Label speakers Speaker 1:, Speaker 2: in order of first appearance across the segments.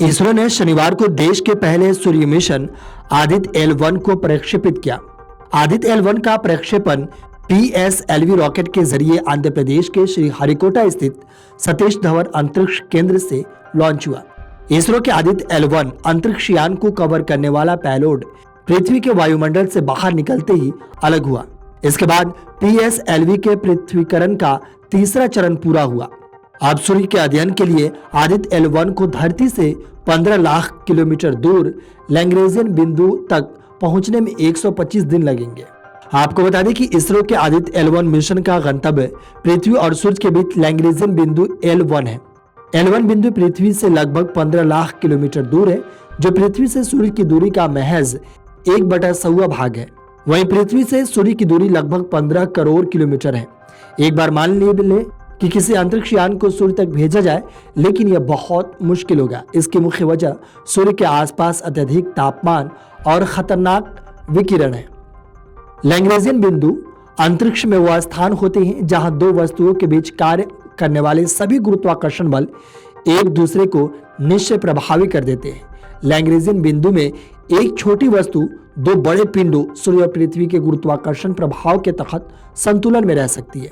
Speaker 1: इसरो ने शनिवार को देश के पहले सूर्य मिशन आदित्य L1 को प्रक्षेपित किया। आदित्य L1 का प्रक्षेपण PSLV रॉकेट के जरिए आंध्र प्रदेश के श्रीहरिकोटा स्थित सतीश धवन अंतरिक्ष केंद्र से लॉन्च हुआ। इसरो के आदित्य L1 अंतरिक्ष यान को कवर करने वाला पेलोड पृथ्वी के वायुमंडल से बाहर निकलते ही अलग हुआ। इसके बाद PSLV के पृथ्वीकरण का तीसरा चरण पूरा हुआ। अब सूर्य के अध्ययन के लिए आदित्य L1 को धरती से 15 लाख किलोमीटर दूर लैग्रेंजियन बिंदु तक पहुंचने में 125 दिन लगेंगे। आपको बता दें कि इसरो के आदित्य L1 मिशन का गंतव्य पृथ्वी और सूर्य के बीच लैग्रेंजियन बिंदु L1 है। L1 बिंदु पृथ्वी से लगभग 15 लाख किलोमीटर दूर है, जो पृथ्वी से सूर्य की दूरी का महज 1/100 भाग है। वहीं पृथ्वी से सूर्य की दूरी लगभग 15 करोड़ किलोमीटर है। एक बार मान ले कि किसी अंतरिक्ष यान को सूर्य तक भेजा जाए, लेकिन यह बहुत मुश्किल होगा। इसकी मुख्य वजह सूर्य के आसपास अत्यधिक तापमान और खतरनाक विकिरण है। लैग्रेंजियन बिंदु अंतरिक्ष में वह स्थान होते हैं जहां दो वस्तुओं के बीच कार्य करने वाले सभी गुरुत्वाकर्षण बल एक दूसरे को निश्चय प्रभावी कर देते हैं। लैग्रेंजियन बिंदु में एक छोटी वस्तु दो बड़े पिंडों सूर्य और पृथ्वी के गुरुत्वाकर्षण प्रभाव के तहत संतुलन में रह सकती है।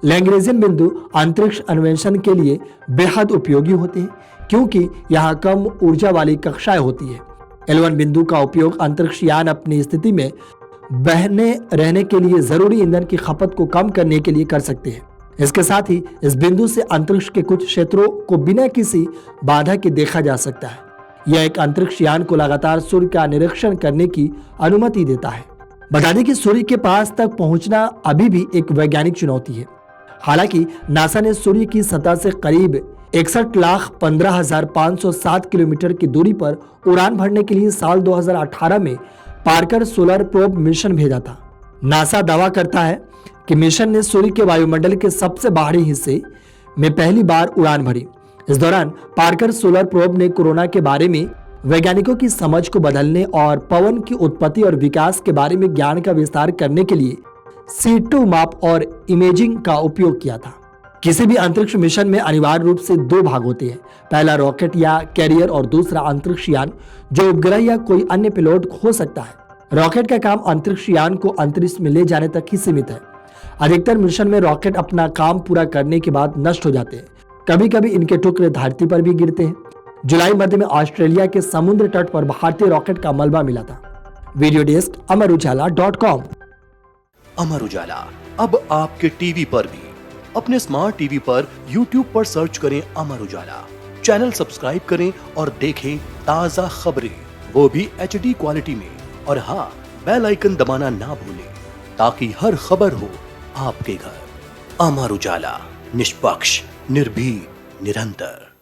Speaker 1: लैग्रेंजियन बिंदु अंतरिक्ष अन्वेषण के लिए बेहद उपयोगी होते हैं, क्योंकि यहाँ कम ऊर्जा वाली कक्षाएं होती है। L1 बिंदु का उपयोग अंतरिक्ष यान अपनी स्थिति में बहने रहने के लिए जरूरी ईंधन की खपत को कम करने के लिए कर सकते हैं। इसके साथ ही इस बिंदु से अंतरिक्ष के कुछ क्षेत्रों को बिना किसी बाधा के देखा जा सकता है। यह एक अंतरिक्ष यान को लगातार सूर्य का निरीक्षण करने की अनुमति देता है। बता दें कि सूर्य के पास तक पहुंचना अभी भी एक वैज्ञानिक चुनौती है। हालांकि नासा ने सूर्य की सतह से करीब 61,15,507 किलोमीटर की दूरी पर उड़ान भरने के लिए साल 2018 में पार्कर सोलर प्रोब मिशन भेजा था। नासा दावा करता है कि मिशन ने सूर्य के वायुमंडल के सबसे बाहरी हिस्से में पहली बार उड़ान भरी। इस दौरान पार्कर सोलर प्रोब ने कोरोना के बारे में वैज्ञानिकों की समझ को बदलने और पवन की उत्पत्ति और विकास के बारे में ज्ञान का विस्तार करने के लिए C2 माप और इमेजिंग का उपयोग किया था। किसी भी अंतरिक्ष मिशन में अनिवार्य रूप से दो भाग होते हैं। पहला रॉकेट या कैरियर और दूसरा अंतरिक्ष यान, जो उपग्रह या कोई अन्य पेलोड हो सकता है। रॉकेट का काम अंतरिक्ष यान को अंतरिक्ष में ले जाने तक ही सीमित है। अधिकतर मिशन में रॉकेट अपना काम पूरा करने के बाद नष्ट हो जाते हैं। कभी कभी इनके टुकड़े धरती पर भी गिरते हैं। जुलाई मध्य में ऑस्ट्रेलिया के समुद्र तट पर भारतीय रॉकेट का मलबा मिला था। Video desk अमरुजाला.com।
Speaker 2: अमर उजाला अब आपके टीवी पर भी। अपने स्मार्ट टीवी पर YouTube पर सर्च करें अमर उजाला, चैनल सब्सक्राइब करें और देखें ताजा खबरें, वो भी HD क्वालिटी में। और हाँ, बेल आइकन दबाना ना भूलें, ताकि हर खबर हो आपके घर। अमर उजाला, निष्पक्ष, निर्भीक, निरंतर।